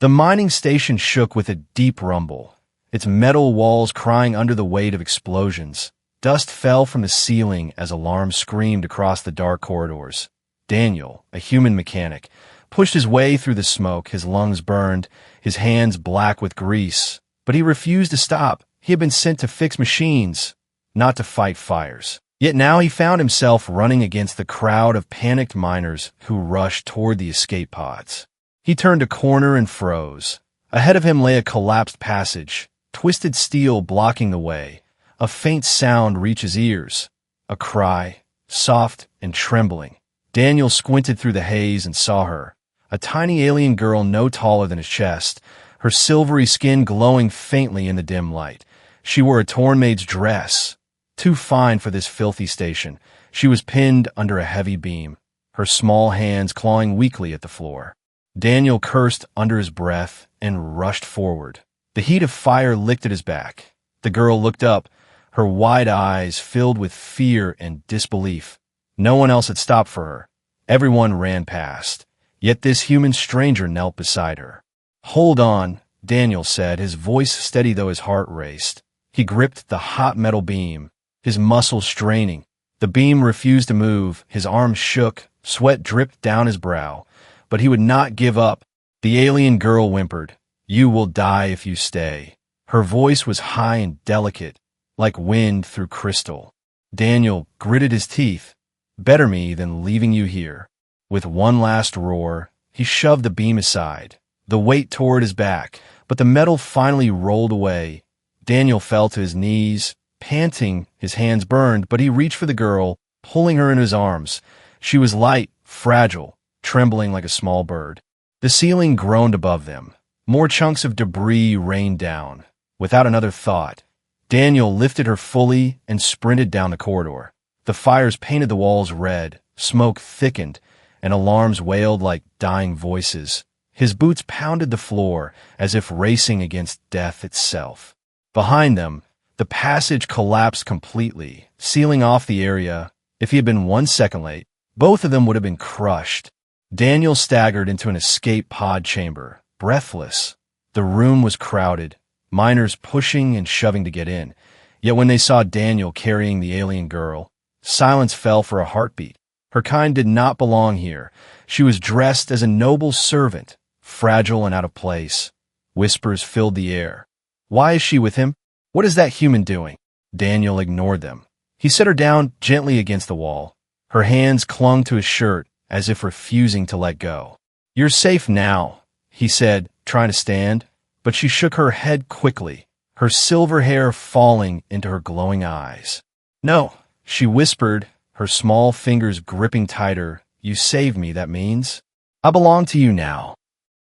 The mining station shook with a deep rumble, its metal walls crying under the weight of explosions. Dust fell from the ceiling as alarms screamed across the dark corridors. Daniel, a human mechanic, pushed his way through the smoke, his lungs burned, his hands black with grease. But he refused to stop. He had been sent to fix machines, not to fight fires. Yet now he found himself running against the crowd of panicked miners who rushed toward the escape pods. He turned a corner and froze. Ahead of him lay a collapsed passage, twisted steel blocking the way. A faint sound reached his ears, a cry, soft and trembling. Daniel squinted through the haze and saw her, a tiny alien girl no taller than his chest, her silvery skin glowing faintly in the dim light. She wore a torn maid's dress, too fine for this filthy station. She was pinned under a heavy beam, her small hands clawing weakly at the floor. Daniel cursed under his breath and rushed forward. The heat of fire licked at his back. The girl looked up, her wide eyes filled with fear and disbelief. No one else had stopped for her. Everyone ran past. Yet this human stranger knelt beside her. "Hold on," Daniel said, his voice steady though his heart raced. He gripped the hot metal beam, his muscles straining. The beam refused to move, his arms shook, sweat dripped down his brow. But he would not give up. The alien girl whimpered, "You will die if you stay." Her voice was high and delicate, like wind through crystal. Daniel gritted his teeth. "Better me than leaving you here." With one last roar, he shoved the beam aside. The weight tore at his back, but the metal finally rolled away. Daniel fell to his knees, panting, his hands burned, but he reached for the girl, pulling her in his arms. She was light, fragile, trembling like a small bird. The ceiling groaned above them. More chunks of debris rained down. Without another thought, Daniel lifted her fully and sprinted down the corridor. The fires painted the walls red, smoke thickened, and alarms wailed like dying voices. His boots pounded the floor as if racing against death itself. Behind them, the passage collapsed completely, sealing off the area. If he had been 1 second late, both of them would have been crushed. Daniel staggered into an escape pod chamber, breathless. The room was crowded, miners pushing and shoving to get in. Yet when they saw Daniel carrying the alien girl, silence fell for a heartbeat. Her kind did not belong here. She was dressed as a noble servant, fragile and out of place. Whispers filled the air. "Why is she with him? What is that human doing?" Daniel ignored them. He set her down gently against the wall. Her hands clung to his shirt as if refusing to let go. "You're safe now," he said, trying to stand, but she shook her head quickly, her silver hair falling into her glowing eyes. "No," she whispered, her small fingers gripping tighter. "You saved me, that means. I belong to you now."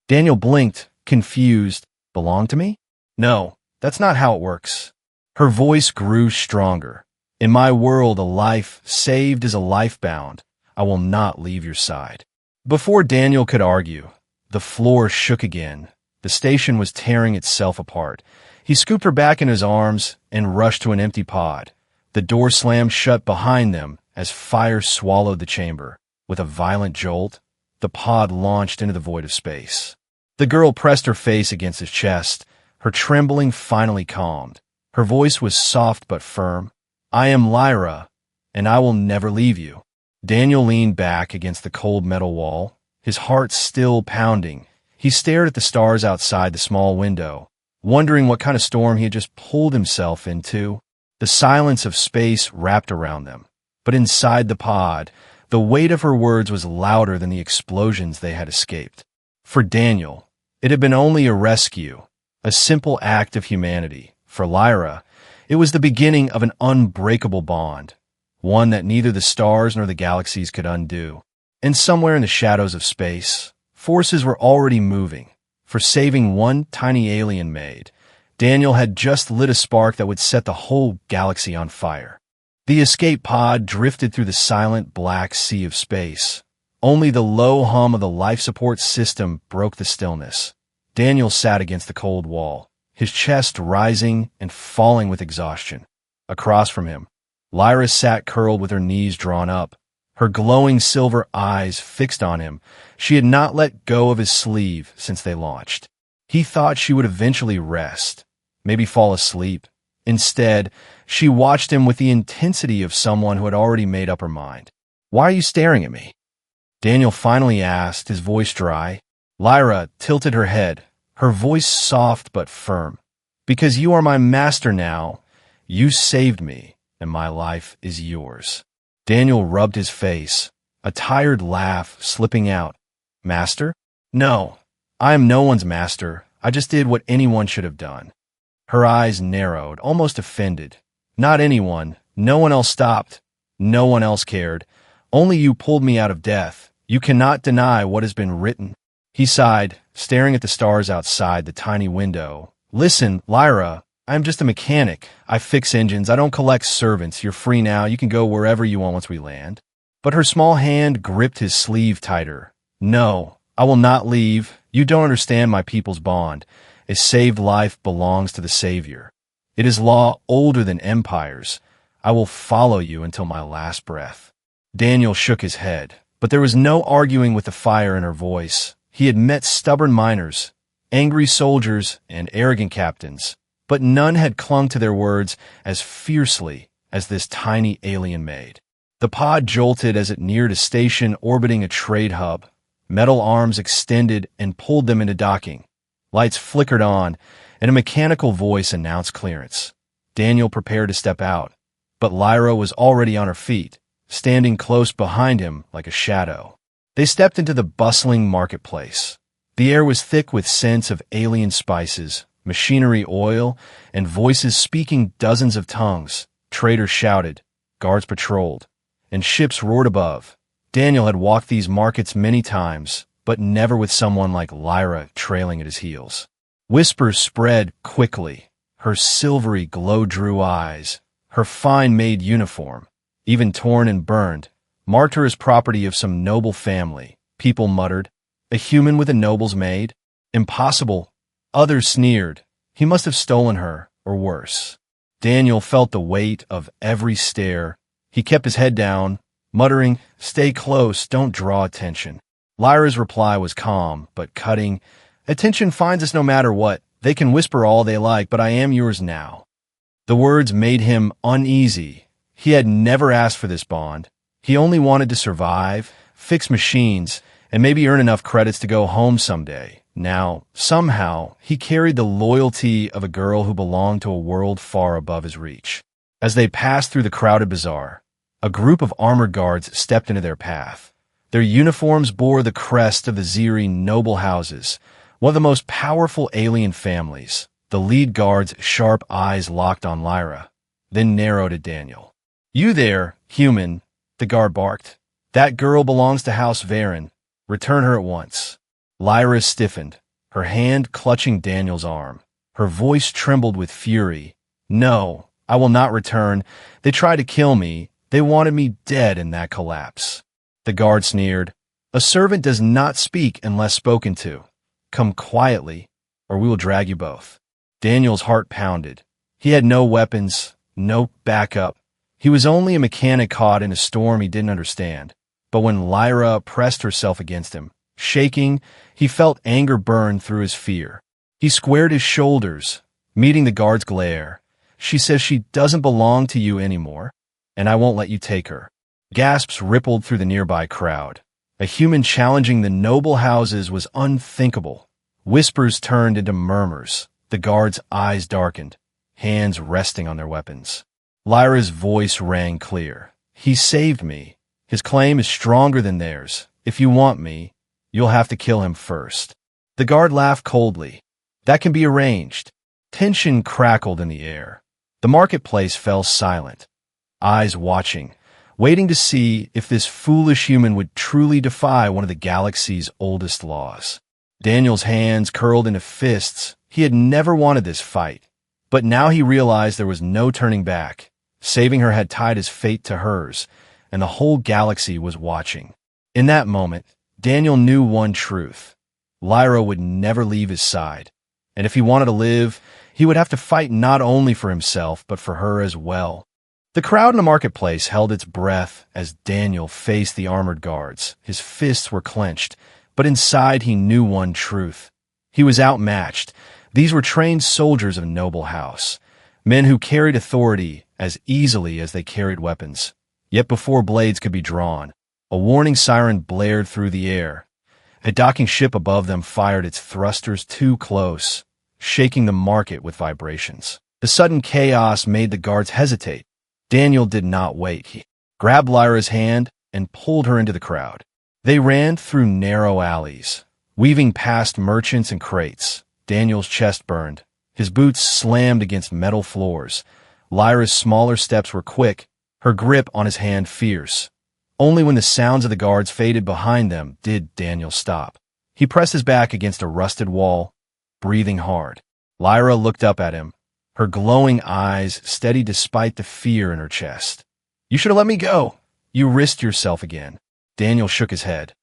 Daniel blinked, confused. "Belong to me? No, that's not how it works." Her voice grew stronger. "In my world, a life saved is a life bound. I will not leave your side." Before Daniel could argue, the floor shook again. The station was tearing itself apart. He scooped her back in his arms and rushed to an empty pod. The door slammed shut behind them as fire swallowed the chamber. With a violent jolt, the pod launched into the void of space. The girl pressed her face against his chest, her trembling finally calmed. Her voice was soft but firm. "I am Lyra, and I will never leave you." Daniel leaned back against the cold metal wall, his heart still pounding. He stared at the stars outside the small window, wondering what kind of storm he had just pulled himself into. The silence of space wrapped around them. But inside the pod, the weight of her words was louder than the explosions they had escaped. For Daniel, it had been only a rescue, a simple act of humanity. For Lyra, it was the beginning of an unbreakable bond, one that neither the stars nor the galaxies could undo. And somewhere in the shadows of space, forces were already moving. For saving one tiny alien maid, Daniel had just lit a spark that would set the whole galaxy on fire. The escape pod drifted through the silent black sea of space. Only the low hum of the life support system broke the stillness. Daniel sat against the cold wall, his chest rising and falling with exhaustion. Across from him, Lyra sat curled with her knees drawn up, her glowing silver eyes fixed on him. She had not let go of his sleeve since they launched. He thought she would eventually rest, maybe fall asleep. Instead, she watched him with the intensity of someone who had already made up her mind. "Why are you staring at me?" Daniel finally asked, his voice dry. Lyra tilted her head, her voice soft but firm. "Because you are my master now. You saved me, and my life is yours." Daniel rubbed his face, a tired laugh slipping out. "Master? No, I am no one's master. I just did what anyone should have done." Her eyes narrowed, almost offended. "Not anyone. No one else stopped. No one else cared. Only you pulled me out of death. You cannot deny what has been written." He sighed, staring at the stars outside the tiny window. "Listen, Lyra, I am just a mechanic. I fix engines. I don't collect servants. You're free now. You can go wherever you want once we land." But her small hand gripped his sleeve tighter. "No, I will not leave. You don't understand my people's bond. A saved life belongs to the Savior. It is law older than empires. I will follow you until my last breath." Daniel shook his head, but there was no arguing with the fire in her voice. He had met stubborn miners, angry soldiers, and arrogant captains, but none had clung to their words as fiercely as this tiny alien maid. The pod jolted as it neared a station orbiting a trade hub. Metal arms extended and pulled them into docking. Lights flickered on, and a mechanical voice announced clearance. Daniel prepared to step out, but Lyra was already on her feet, standing close behind him like a shadow. They stepped into the bustling marketplace. The air was thick with scents of alien spices, machinery oil, and voices speaking dozens of tongues. Traders shouted, guards patrolled, and ships roared above. Daniel had walked these markets many times, but never with someone like Lyra trailing at his heels. Whispers spread quickly, her silvery glow-drew eyes, her fine maid uniform, even torn and burned, marked her as property of some noble family. People muttered, "A human with a noble's maid? Impossible." Others sneered, "He must have stolen her, or worse." Daniel felt the weight of every stare. He kept his head down, muttering, "Stay close, don't draw attention." Lyra's reply was calm, but cutting. "Attention finds us no matter what. They can whisper all they like, but I am yours now." The words made him uneasy. He had never asked for this bond. He only wanted to survive, fix machines, and maybe earn enough credits to go home someday. Now, somehow, he carried the loyalty of a girl who belonged to a world far above his reach. As they passed through the crowded bazaar, a group of armored guards stepped into their path. Their uniforms bore the crest of the Ziri noble houses, one of the most powerful alien families. The lead guard's sharp eyes locked on Lyra, then narrowed at Daniel. "You there, human," the guard barked. "That girl belongs to House Varen. Return her at once." Lyra stiffened, her hand clutching Daniel's arm. Her voice trembled with fury. "No, I will not return. They tried to kill me. They wanted me dead in that collapse." The guard sneered. "A servant does not speak unless spoken to. Come quietly, or we will drag you both." Daniel's heart pounded. He had no weapons, no backup. He was only a mechanic caught in a storm he didn't understand. But when Lyra pressed herself against him, shaking, he felt anger burn through his fear. He squared his shoulders, meeting the guard's glare. "She says she doesn't belong to you anymore, and I won't let you take her." Gasps rippled through the nearby crowd. A human challenging the noble houses was unthinkable. Whispers turned into murmurs. The guards' eyes darkened, hands resting on their weapons. Lyra's voice rang clear. "He saved me. His claim is stronger than theirs. If you want me, you'll have to kill him first." The guard laughed coldly. "That can be arranged." Tension crackled in the air. The marketplace fell silent, eyes watching, waiting to see if this foolish human would truly defy one of the galaxy's oldest laws. Daniel's hands curled into fists. He had never wanted this fight, but now he realized there was no turning back. Saving her had tied his fate to hers, and the whole galaxy was watching. In that moment, Daniel knew one truth. Lyra would never leave his side, and if he wanted to live, he would have to fight not only for himself, but for her as well. The crowd in the marketplace held its breath as Daniel faced the armored guards. His fists were clenched, but inside he knew one truth. He was outmatched. These were trained soldiers of noble house, men who carried authority as easily as they carried weapons. Yet before blades could be drawn, a warning siren blared through the air. A docking ship above them fired its thrusters too close, shaking the market with vibrations. The sudden chaos made the guards hesitate. Daniel did not wait. He grabbed Lyra's hand and pulled her into the crowd. They ran through narrow alleys, weaving past merchants and crates. Daniel's chest burned. His boots slammed against metal floors. Lyra's smaller steps were quick, her grip on his hand fierce. Only when the sounds of the guards faded behind them did Daniel stop. He pressed his back against a rusted wall, breathing hard. Lyra looked up at him, her glowing eyes steady despite the fear in her chest. "You should have let me go. You risked yourself again." Daniel shook his head.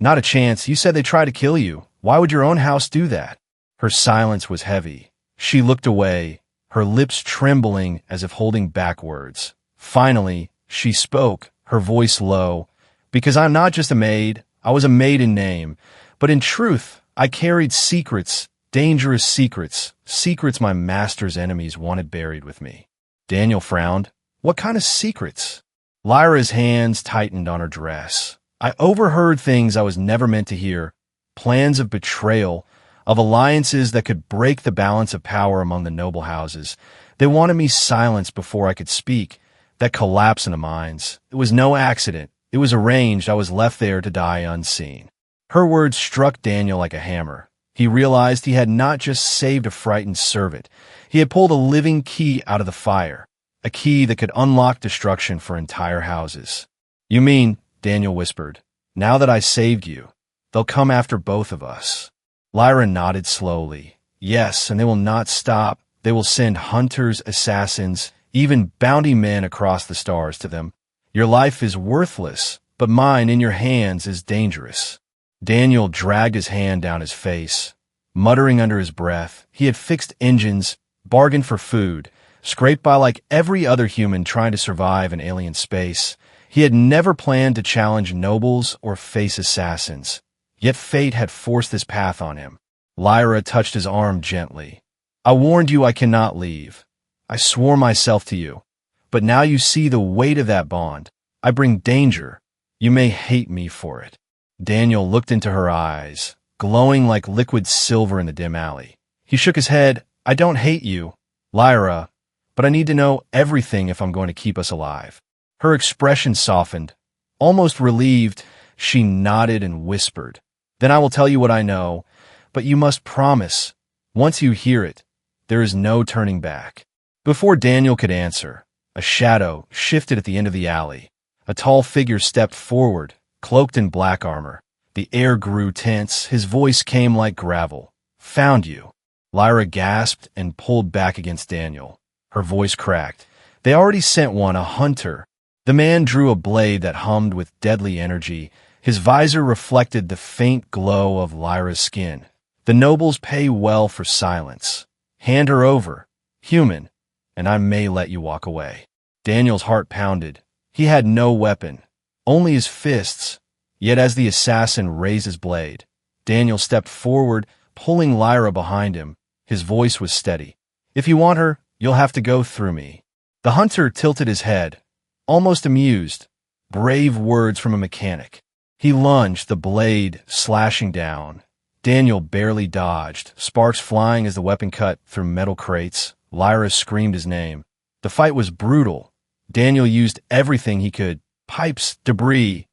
"Not a chance. You said they tried to kill you. Why would your own house do that?" Her silence was heavy. She looked away, her lips trembling as if holding back words. Finally, she spoke, her voice low. "Because I'm not just a maid. I was a maid in name. But in truth, I carried secrets, dangerous secrets, secrets my master's enemies wanted buried with me." Daniel frowned. "What kind of secrets?" Lyra's hands tightened on her dress. "I overheard things I was never meant to hear. Plans of betrayal, of alliances that could break the balance of power among the noble houses. They wanted me silenced before I could speak. That collapse in the minds. It was no accident. It was arranged. I was left there to die unseen." Her words struck Daniel like a hammer. He realized he had not just saved a frightened servant. He had pulled a living key out of the fire, a key that could unlock destruction for entire houses. "You mean," Daniel whispered, "now that I saved you, they'll come after both of us?" Lyra nodded slowly. "Yes, and they will not stop. They will send hunters, assassins, even bounty men across the stars to them. Your life is worthless, but mine in your hands is dangerous." Daniel dragged his hand down his face, muttering under his breath. He had fixed engines, bargained for food, scraped by like every other human trying to survive in alien space. He had never planned to challenge nobles or face assassins. Yet fate had forced this path on him. Lyra touched his arm gently. "I warned you I cannot leave. I swore myself to you. But now you see the weight of that bond. I bring danger. You may hate me for it." Daniel looked into her eyes, glowing like liquid silver in the dim alley. He shook his head. "I don't hate you, Lyra, but I need to know everything if I'm going to keep us alive." Her expression softened. Almost relieved, she nodded and whispered, "Then I will tell you what I know, but you must promise. Once you hear it, there is no turning back." Before Daniel could answer, a shadow shifted at the end of the alley. A tall figure stepped forward, cloaked in black armor. The air grew tense. His voice came like gravel. "Found you." Lyra gasped and pulled back against Daniel. Her voice cracked. "They already sent one, a hunter." The man drew a blade that hummed with deadly energy. His visor reflected the faint glow of Lyra's skin. "The nobles pay well for silence. Hand her over, human, and I may let you walk away." Daniel's heart pounded. He had no weapon, only his fists. Yet as the assassin raised his blade, Daniel stepped forward, pulling Lyra behind him. His voice was steady. "If you want her, you'll have to go through me." The hunter tilted his head, almost amused. Brave words from a mechanic. He lunged, the blade slashing down. Daniel barely dodged, sparks flying as the weapon cut through metal crates. Lyra screamed his name. The fight was brutal. Daniel used everything he could, pipes, debris,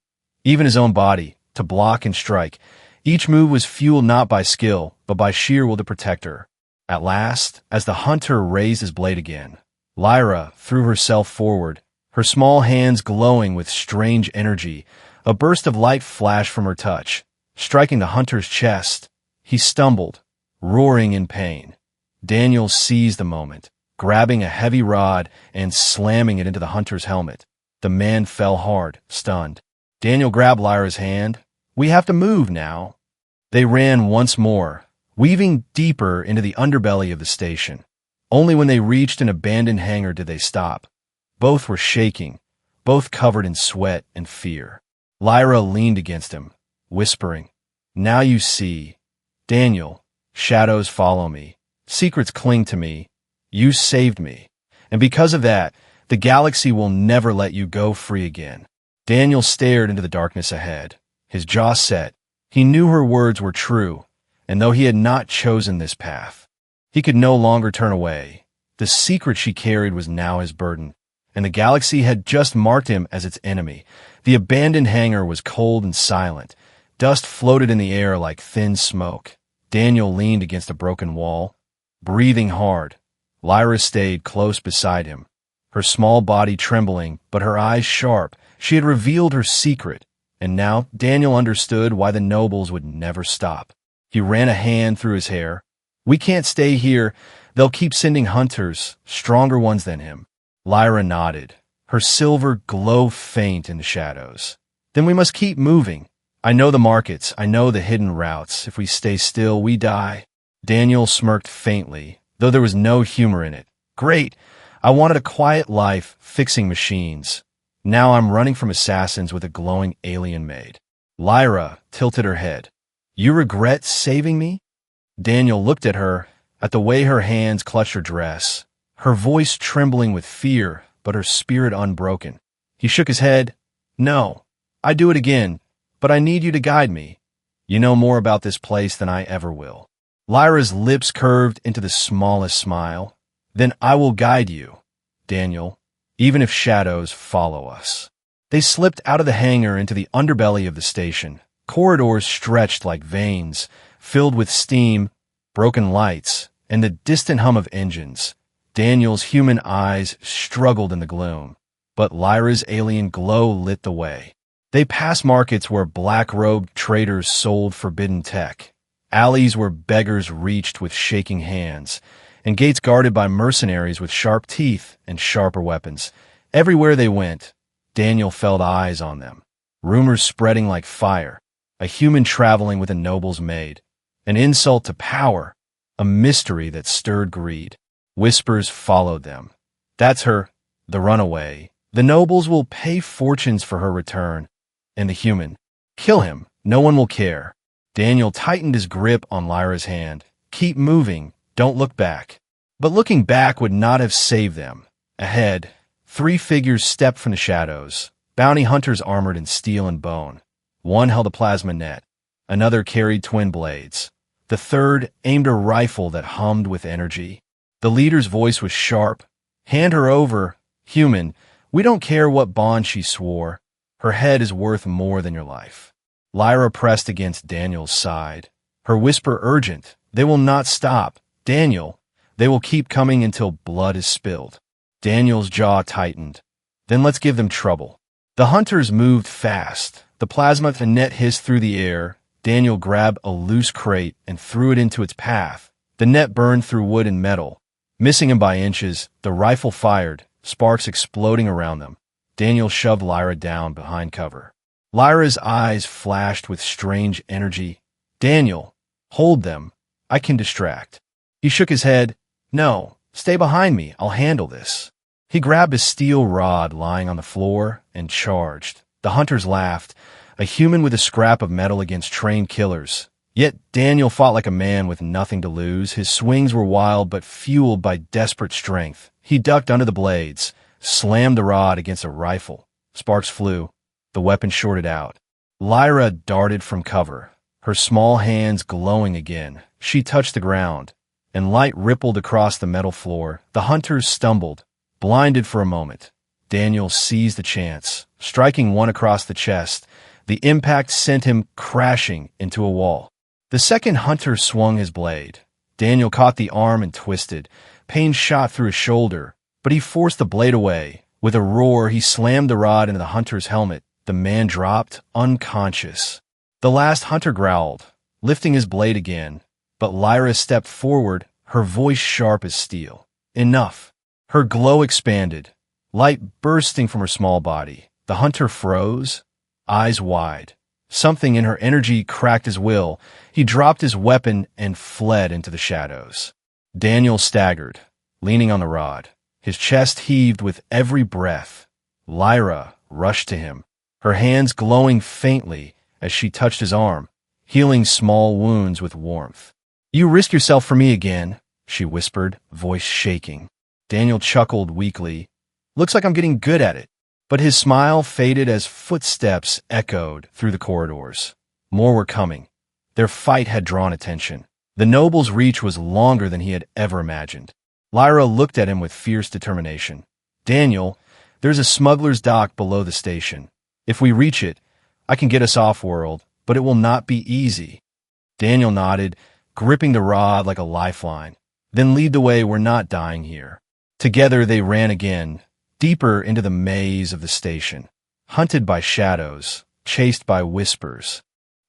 even his own body, to block and strike. Each move was fueled not by skill, but by sheer will to protect her. At last, as the hunter raised his blade again, Lyra threw herself forward, her small hands glowing with strange energy. A burst of light flashed from her touch, striking the hunter's chest. He stumbled, roaring in pain. Daniel seized the moment, grabbing a heavy rod and slamming it into the hunter's helmet. The man fell hard, stunned. Daniel grabbed Lyra's hand. "We have to move now." They ran once more, weaving deeper into the underbelly of the station. Only when they reached an abandoned hangar did they stop. Both were shaking, both covered in sweat and fear. Lyra leaned against him, whispering, "Now you see. Daniel, Shadows follow me. Secrets cling to me. You saved me. And because of that, the galaxy will never let you go free again." Daniel stared into the darkness ahead, his jaw set. He knew her words were true, and though he had not chosen this path, he could no longer turn away. The secret she carried was now his burden, and the galaxy had just marked him as its enemy. The abandoned hangar was cold and silent. Dust floated in the air like thin smoke. Daniel leaned against a broken wall, breathing hard. Lyra stayed close beside him, her small body trembling, but her eyes sharp. She had revealed her secret, and now Daniel understood why the nobles would never stop. He ran a hand through his hair. "We can't stay here. They'll keep sending hunters, stronger ones than him." Lyra nodded, her silver glow faint in the shadows. "Then we must keep moving. I know the markets. I know the hidden routes. If we stay still, we die." Daniel smirked faintly, though there was no humor in it. "Great. I wanted a quiet life, fixing machines. Now I'm running from assassins with a glowing alien maid." Lyra tilted her head. "You regret saving me?" Daniel looked at her, at the way her hands clutched her dress, her voice trembling with fear, but her spirit unbroken. He shook his head. "No, I'd do it again, but I need you to guide me. You know more about this place than I ever will." Lyra's lips curved into the smallest smile. "Then I will guide you, Daniel, even if shadows follow us." They slipped out of the hangar into the underbelly of the station. Corridors stretched like veins, filled with steam, broken lights, and the distant hum of engines. Daniel's human eyes struggled in the gloom, but Lyra's alien glow lit the way. They passed markets where black-robed traders sold forbidden tech, alleys where beggars reached with shaking hands, and gates guarded by mercenaries with sharp teeth and sharper weapons. Everywhere they went, Daniel felt eyes on them, rumors spreading like fire, a human traveling with a noble's maid, an insult to power, a mystery that stirred greed. Whispers followed them. "That's her, the runaway. The nobles will pay fortunes for her return. And the human, kill him, no one will care." Daniel tightened his grip on Lyra's hand. "Keep moving, don't look back." But looking back would not have saved them. Ahead, 3 figures stepped from the shadows, bounty hunters armored in steel and bone. One held a plasma net, another carried twin blades. The third aimed a rifle that hummed with energy. The leader's voice was sharp. "Hand her over, human. We don't care what bond she swore. Her head is worth more than your life." Lyra pressed against Daniel's side, her whisper urgent. "They will not stop. Daniel, they will keep coming until blood is spilled." Daniel's jaw tightened. "Then let's give them trouble." The hunters moved fast. The plasma net hissed through the air. Daniel grabbed a loose crate and threw it into its path. The net burned through wood and metal. Missing him by inches, the rifle fired, sparks exploding around them. Daniel shoved Lyra down behind cover. Lyra's eyes flashed with strange energy. "Daniel, hold them. I can distract." He shook his head. "No, stay behind me. I'll handle this." He grabbed a steel rod lying on the floor and charged. The hunters laughed. A human with a scrap of metal against trained killers. Yet Daniel fought like a man with nothing to lose. His swings were wild but fueled by desperate strength. He ducked under the blades, slammed the rod against a rifle. Sparks flew. The weapon shorted out. Lyra darted from cover, her small hands glowing again. She touched the ground, and light rippled across the metal floor. The hunters stumbled, blinded for a moment. Daniel seized the chance, striking one across the chest. The impact sent him crashing into a wall. The second hunter swung his blade. Daniel caught the arm and twisted. Pain shot through his shoulder, but he forced the blade away. With a roar, he slammed the rod into the hunter's helmet. The man dropped, unconscious. The last hunter growled, lifting his blade again, but Lyra stepped forward, her voice sharp as steel. "Enough." Her glow expanded, light bursting from her small body. The hunter froze, eyes wide. Something in her energy cracked his will. He dropped his weapon and fled into the shadows. Daniel staggered, leaning on the rod. His chest heaved with every breath. Lyra rushed to him, her hands glowing faintly as she touched his arm, healing small wounds with warmth. You risk yourself for me again, she whispered, voice shaking. Daniel chuckled weakly. Looks like I'm getting good at it. But his smile faded as footsteps echoed through the corridors. More were coming. Their fight had drawn attention. The noble's reach was longer than he had ever imagined. Lyra looked at him with fierce determination. Daniel, there's a smuggler's dock below the station. If we reach it, I can get us off-world, but it will not be easy. Daniel nodded, gripping the rod like a lifeline. Then lead the way, we're not dying here. Together they ran again, deeper into the maze of the station, hunted by shadows, chased by whispers.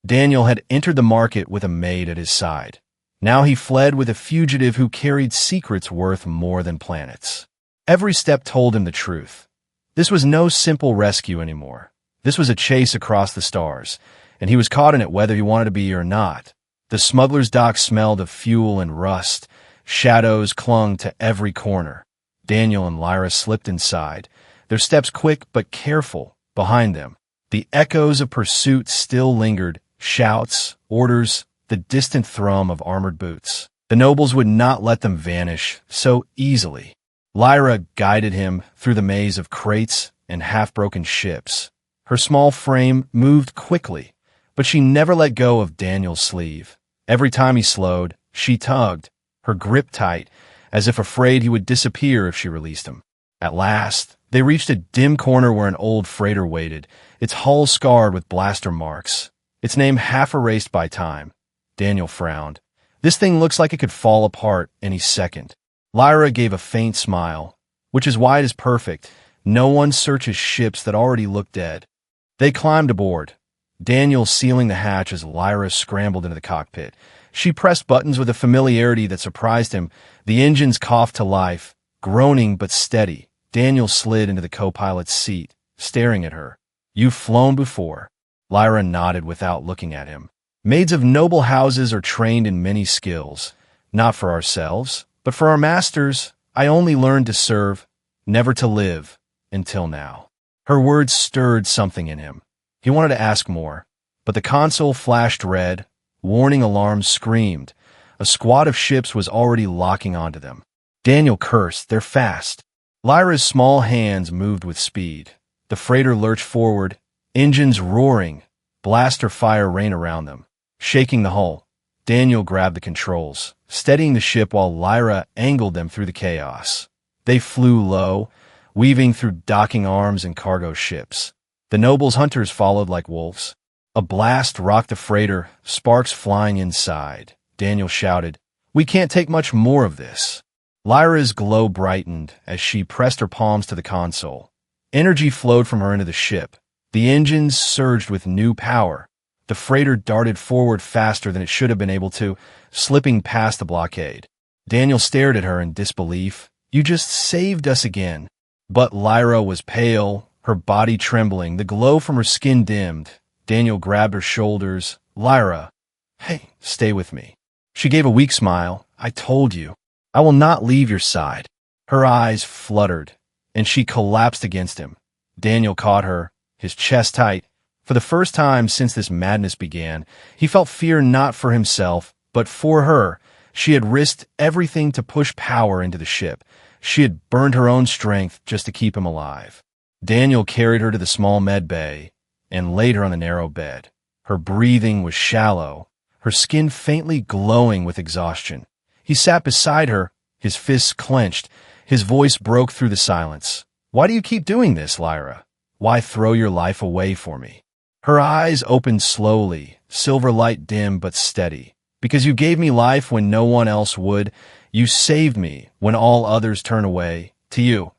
Daniel had entered the market with a maid at his side. Now he fled with a fugitive who carried secrets worth more than planets. Every step told him the truth. This was no simple rescue anymore. This was a chase across the stars, and he was caught in it whether he wanted to be or not. The smuggler's dock smelled of fuel and rust. Shadows clung to every corner. Daniel and Lyra slipped inside, their steps quick but careful. Behind them, the echoes of pursuit still lingered, shouts, orders, the distant thrum of armored boots. The nobles would not let them vanish so easily. Lyra guided him through the maze of crates and half-broken ships. Her small frame moved quickly, but she never let go of Daniel's sleeve. Every time he slowed, she tugged, her grip tight, as if afraid he would disappear if she released him. At last, they reached a dim corner where an old freighter waited, its hull scarred with blaster marks, its name half erased by time. Daniel frowned. This thing looks like it could fall apart any second. Lyra gave a faint smile, which is why it is perfect. No one searches ships that already look dead. They climbed aboard, Daniel sealing the hatch as Lyra scrambled into the cockpit. She pressed buttons with a familiarity that surprised him. The engines coughed to life, groaning but steady. Daniel slid into the co-pilot's seat, staring at her. You've flown before. Lyra nodded without looking at him. Maids of noble houses are trained in many skills, not for ourselves, but for our masters. I only learned to serve, never to live, until now. Her words stirred something in him. He wanted to ask more, but the console flashed red. Warning alarms screamed. A squad of ships was already locking onto them. Daniel cursed. They're fast. Lyra's small hands moved with speed. The freighter lurched forward, engines roaring, blaster fire rained around them, shaking the hull. Daniel grabbed the controls, steadying the ship while Lyra angled them through the chaos. They flew low, weaving through docking arms and cargo ships. The nobles' hunters followed like wolves. A blast rocked the freighter, sparks flying inside. Daniel shouted, "We can't take much more of this." Lyra's glow brightened as she pressed her palms to the console. Energy flowed from her into the ship. The engines surged with new power. The freighter darted forward faster than it should have been able to, slipping past the blockade. Daniel stared at her in disbelief. You just saved us again. But Lyra was pale, her body trembling, the glow from her skin dimmed. Daniel grabbed her shoulders. Lyra, hey, stay with me. She gave a weak smile. I told you. I will not leave your side. Her eyes fluttered, and she collapsed against him. Daniel caught her, his chest tight. For the first time since this madness began, he felt fear not for himself, but for her. She had risked everything to push power into the ship. She had burned her own strength just to keep him alive. Daniel carried her to the small med bay and laid her on the narrow bed. Her breathing was shallow, her skin faintly glowing with exhaustion. He sat beside her, his fists clenched. His voice broke through the silence. Why do you keep doing this, Lyra? Why throw your life away for me? Her eyes opened slowly, silver light dim but steady. Because you gave me life when no one else would. You saved me when all others turn away. To you,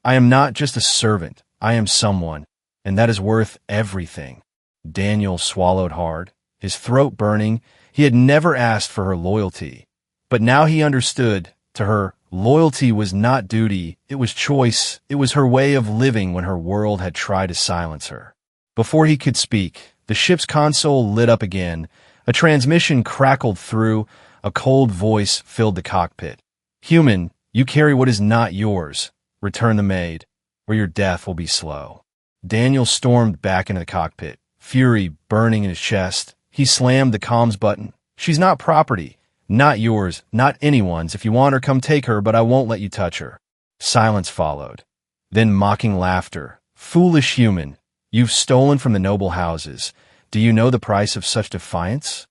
I am not just a servant. I am someone, and that is worth everything. Daniel swallowed hard, his throat burning. He had never asked for her loyalty. But now he understood. To her, loyalty was not duty, it was choice. It was her way of living when her world had tried to silence her. Before he could speak, the ship's console lit up again. A transmission crackled through. A cold voice filled the cockpit. Human, you carry what is not yours. Return the maid, or your death will be slow. Daniel stormed back into the cockpit, fury burning in his chest. He slammed the comms button. She's not property. Not yours, not anyone's. If you want her, come take her, but I won't let you touch her. Silence followed. Then mocking laughter. Foolish human, you've stolen from the noble houses. Do you know the price of such defiance?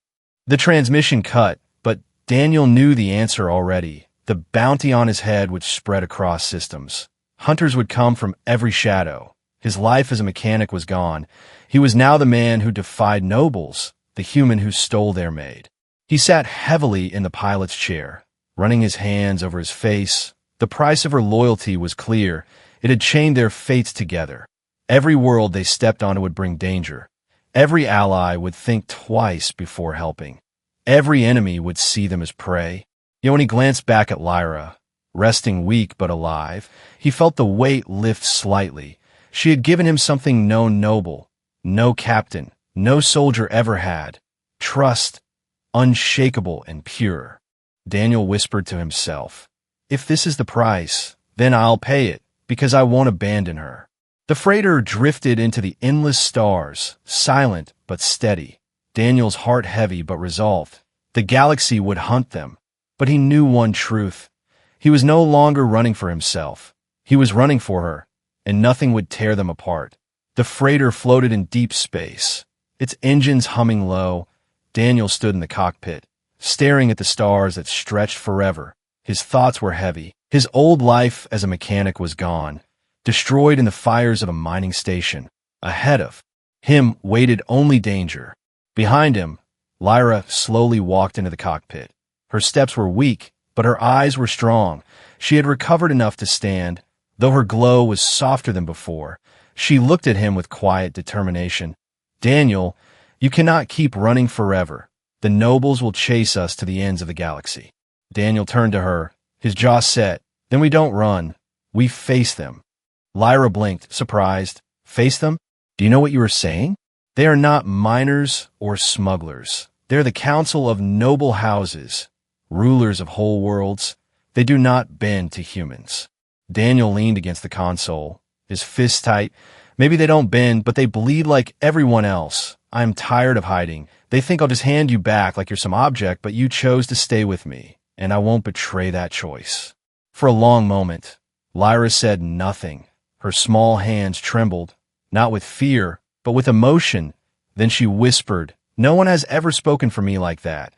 The transmission cut, but Daniel knew the answer already. The bounty on his head would spread across systems. Hunters would come from every shadow. His life as a mechanic was gone. He was now the man who defied nobles, the human who stole their maid. He sat heavily in the pilot's chair, running his hands over his face. The price of her loyalty was clear. It had chained their fates together. Every world they stepped onto would bring danger. Every ally would think twice before helping. Every enemy would see them as prey. Yet when he glanced back at Lyra, resting weak but alive, he felt the weight lift slightly. She had given him something no noble, no captain, no soldier ever had. Trust, unshakable and pure. Daniel whispered to himself, "If this is the price, then I'll pay it, because I won't abandon her." The freighter drifted into the endless stars, silent but steady. Daniel's heart heavy but resolved. The galaxy would hunt them. But he knew one truth. He was no longer running for himself. He was running for her, and nothing would tear them apart. The freighter floated in deep space, its engines humming low. Daniel stood in the cockpit, staring at the stars that stretched forever. His thoughts were heavy. His old life as a mechanic was gone, destroyed in the fires of a mining station. Ahead of him waited only danger. Behind him, Lyra slowly walked into the cockpit. Her steps were weak, but her eyes were strong. She had recovered enough to stand, though her glow was softer than before. She looked at him with quiet determination. "Daniel, you cannot keep running forever. The nobles will chase us to the ends of the galaxy." Daniel turned to her, his jaw set. "Then we don't run. We face them." Lyra blinked, surprised. "Face them? Do you know what you are saying?" "They are not miners or smugglers. They're the council of noble houses, rulers of whole worlds. They do not bend to humans." Daniel leaned against the console, his fists tight. "Maybe they don't bend, but they bleed like everyone else. I'm tired of hiding. They think I'll just hand you back like you're some object, but you chose to stay with me, and I won't betray that choice." For a long moment, Lyra said nothing. Her small hands trembled, not with fear, but with emotion. Then she whispered, "No one has ever spoken for me like that.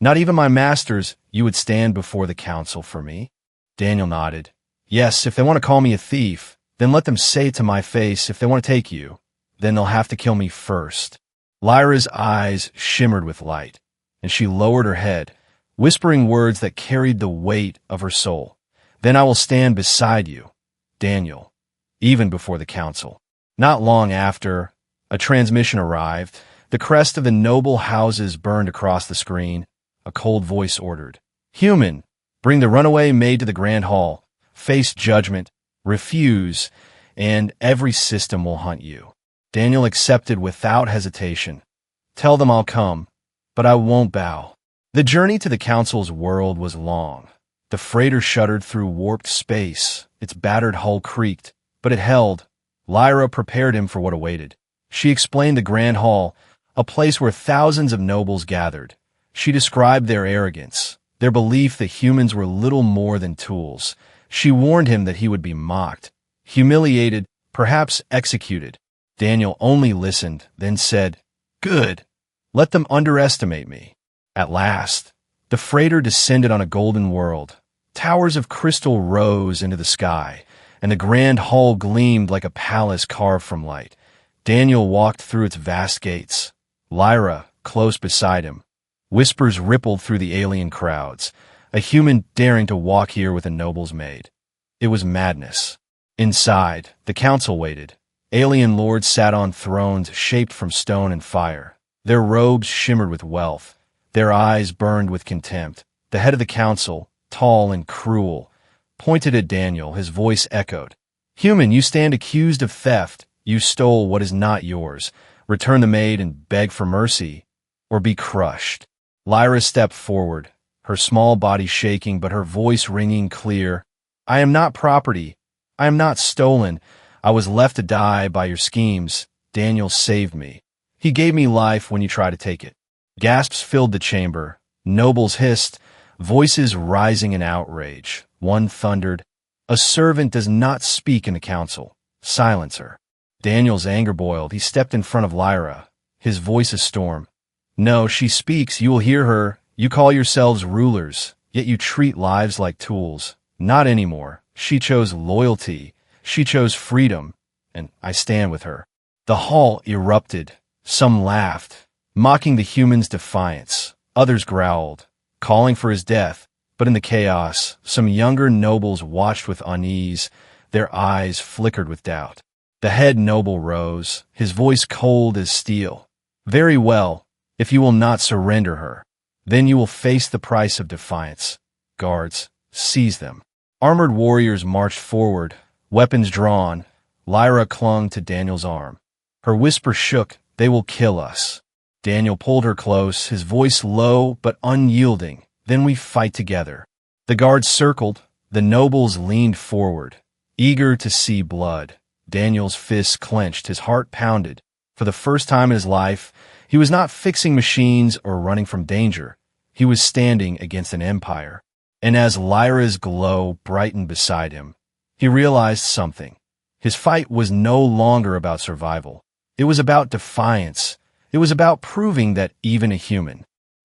Not even my masters. You would stand before the council for me?" Daniel nodded. "Yes, if they want to call me a thief, then let them say it to my face. If they want to take you, then they'll have to kill me first." Lyra's eyes shimmered with light, and she lowered her head, whispering words that carried the weight of her soul. "Then I will stand beside you, Daniel, even before the council." Not long after, a transmission arrived. The crest of the noble houses burned across the screen. A cold voice ordered, "Human, bring the runaway maid to the Grand Hall. Face judgment, refuse, and every system will hunt you." Daniel accepted without hesitation. "Tell them I'll come, but I won't bow." The journey to the council's world was long. The freighter shuddered through warped space. Its battered hull creaked, but it held. Lyra prepared him for what awaited. She explained the Grand Hall, a place where thousands of nobles gathered. She described their arrogance, their belief that humans were little more than tools. She warned him that he would be mocked, humiliated, perhaps executed. Daniel only listened, then said, "Good. Let them underestimate me." At last, the freighter descended on a golden world. Towers of crystal rose into the sky, and the grand hall gleamed like a palace carved from light. Daniel walked through its vast gates, Lyra close beside him. Whispers rippled through the alien crowds, a human daring to walk here with a noble's maid. It was madness. Inside, the council waited. Alien lords sat on thrones shaped from stone and fire. Their robes shimmered with wealth. Their eyes burned with contempt. The head of the council, tall and cruel, pointed at Daniel. His voice echoed, "Human, you stand accused of theft. You stole what is not yours. Return the maid and beg for mercy, or be crushed." Lyra stepped forward, her small body shaking but her voice ringing clear. "I am not property. I am not stolen. I was left to die by your schemes. Daniel saved me. He gave me life when you tried to take it." Gasps filled the chamber. Nobles hissed, voices rising in outrage. One thundered, "A servant does not speak in the council. Silence her." Daniel's anger boiled. He stepped in front of Lyra, his voice a storm. "No, she speaks. You will hear her. You call yourselves rulers, yet you treat lives like tools. Not anymore. She chose loyalty. She chose freedom, and I stand with her." The hall erupted. Some laughed, mocking the human's defiance. Others growled, calling for his death. But in the chaos, some younger nobles watched with unease. Their eyes flickered with doubt. The head noble rose, his voice cold as steel. "Very well. If you will not surrender her, then you will face the price of defiance. Guards, seize them." Armored warriors marched forward, weapons drawn. Lyra clung to Daniel's arm. Her whisper shook, "They will kill us." Daniel pulled her close, his voice low but unyielding. "Then we fight together." The guards circled. The nobles leaned forward, eager to see blood. Daniel's fists clenched, his heart pounded. For the first time in his life, he was not fixing machines or running from danger. He was standing against an empire. And as Lyra's glow brightened beside him, he realized something. His fight was no longer about survival. It was about defiance. It was about proving that even a human,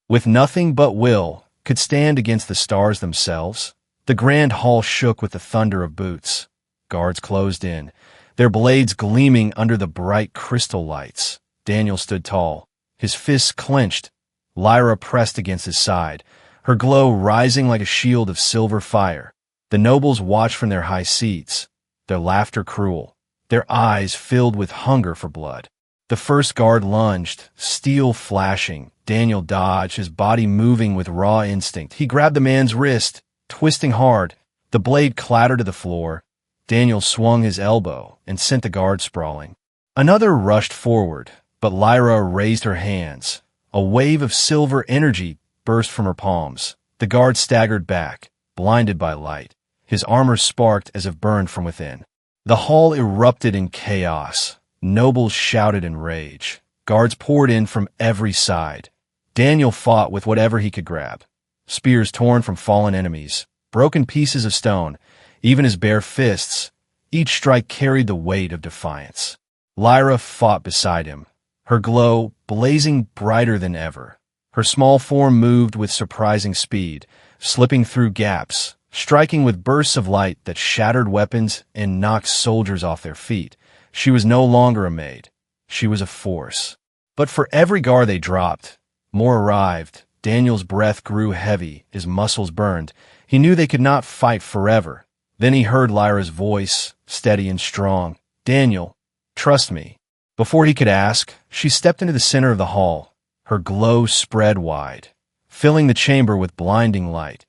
with nothing but will, could stand against the stars themselves. The grand hall shook with the thunder of boots. Guards closed in, their blades gleaming under the bright crystal lights. Daniel stood tall, his fists clenched. Lyra pressed against his side, her glow rising like a shield of silver fire. The nobles watched from their high seats, their laughter cruel, their eyes filled with hunger for blood. The first guard lunged, steel flashing. Daniel dodged, his body moving with raw instinct. He grabbed the man's wrist, twisting hard. The blade clattered to the floor. Daniel swung his elbow and sent the guard sprawling. Another rushed forward, but Lyra raised her hands. A wave of silver energy burst from her palms. The guard staggered back, blinded by light. His armor sparked as if burned from within. The hall erupted in chaos. Nobles shouted in rage. Guards poured in from every side. Daniel fought with whatever he could grab. Spears torn from fallen enemies, broken pieces of stone, even his bare fists. Each strike carried the weight of defiance. Lyra fought beside him, her glow blazing brighter than ever. Her small form moved with surprising speed, slipping through gaps, striking with bursts of light that shattered weapons and knocked soldiers off their feet. She was no longer a maid. She was a force. But for every guard they dropped, more arrived. Daniel's breath grew heavy, his muscles burned. He knew they could not fight forever. Then he heard Lyra's voice, steady and strong. "Daniel, trust me." Before he could ask, she stepped into the center of the hall. Her glow spread wide, filling the chamber with blinding light.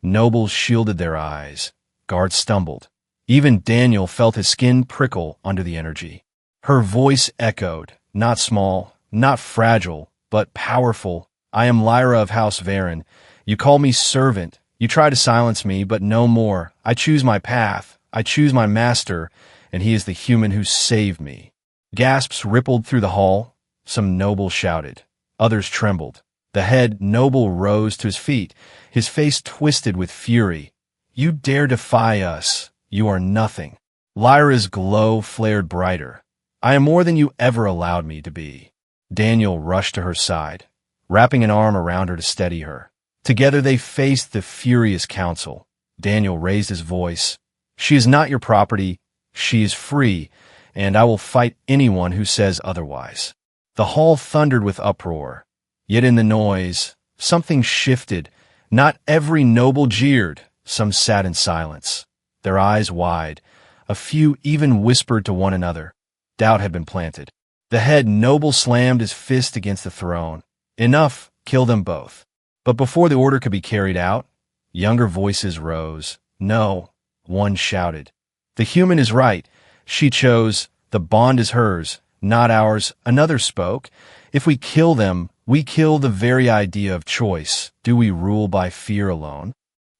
Nobles shielded their eyes. Guards stumbled. Even Daniel felt his skin prickle under the energy. Her voice echoed, not small, not fragile, but powerful. "I am Lyra of House Varen. You call me servant. You try to silence me, but no more. I choose my path. I choose my master, and he is the human who saved me." Gasps rippled through the hall. Some nobles shouted. Others trembled. The head noble rose to his feet, his face twisted with fury. "You dare defy us. You are nothing." Lyra's glow flared brighter. "I am more than you ever allowed me to be." Daniel rushed to her side, wrapping an arm around her to steady her. Together they faced the furious council. Daniel raised his voice. "She is not your property. She is free, and I will fight anyone who says otherwise." The hall thundered with uproar. Yet in the noise, something shifted. Not every noble jeered. Some sat in silence, their eyes wide. A few even whispered to one another. Doubt had been planted. The head noble slammed his fist against the throne. "Enough, kill them both." But before the order could be carried out, younger voices rose. "No," one shouted. "The human is right. She chose. The bond is hers, not ours." Another spoke. "If we kill them, we kill the very idea of choice. Do we rule by fear alone?"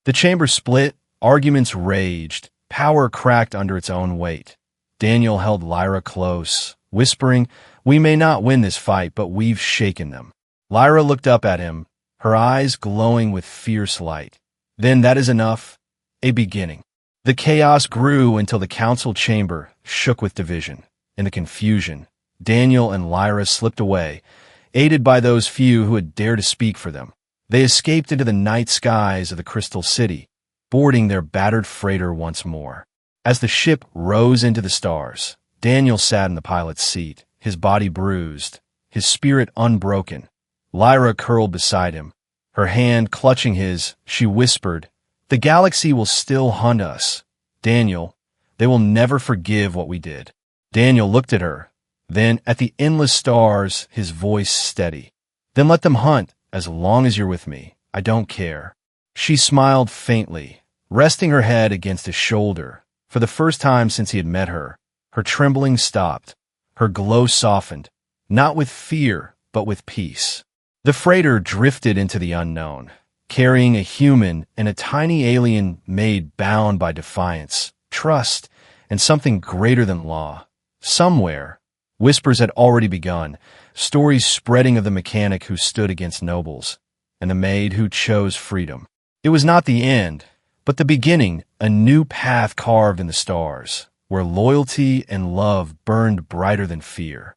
The chamber split. Arguments raged. Power cracked under its own weight. Daniel held Lyra close, whispering, "We may not win this fight, but we've shaken them." Lyra looked up at him, her eyes glowing with fierce light. Then that is enough, a beginning. The chaos grew until the council chamber shook with division. In the confusion, Daniel and Lyra slipped away, aided by those few who had dared to speak for them. They escaped into the night skies of the Crystal City, boarding their battered freighter once more. As the ship rose into the stars, Daniel sat in the pilot's seat, his body bruised, his spirit unbroken. Lyra curled beside him, her hand clutching his. She whispered, "The galaxy will still hunt us. Daniel, they will never forgive what we did." Daniel looked at her, then at the endless stars, his voice steady. "Then let them hunt, as long as you're with me. I don't care." She smiled faintly, resting her head against his shoulder. For the first time since he had met her, her trembling stopped, her glow softened, not with fear, but with peace. The freighter drifted into the unknown, carrying a human and a tiny alien Maid bound by defiance, trust, and something greater than law. Somewhere, whispers had already begun, stories spreading of the mechanic who stood against nobles, and the Maid who chose freedom. It was not the end, but the beginning, a new path carved in the stars, where loyalty and love burned brighter than fear.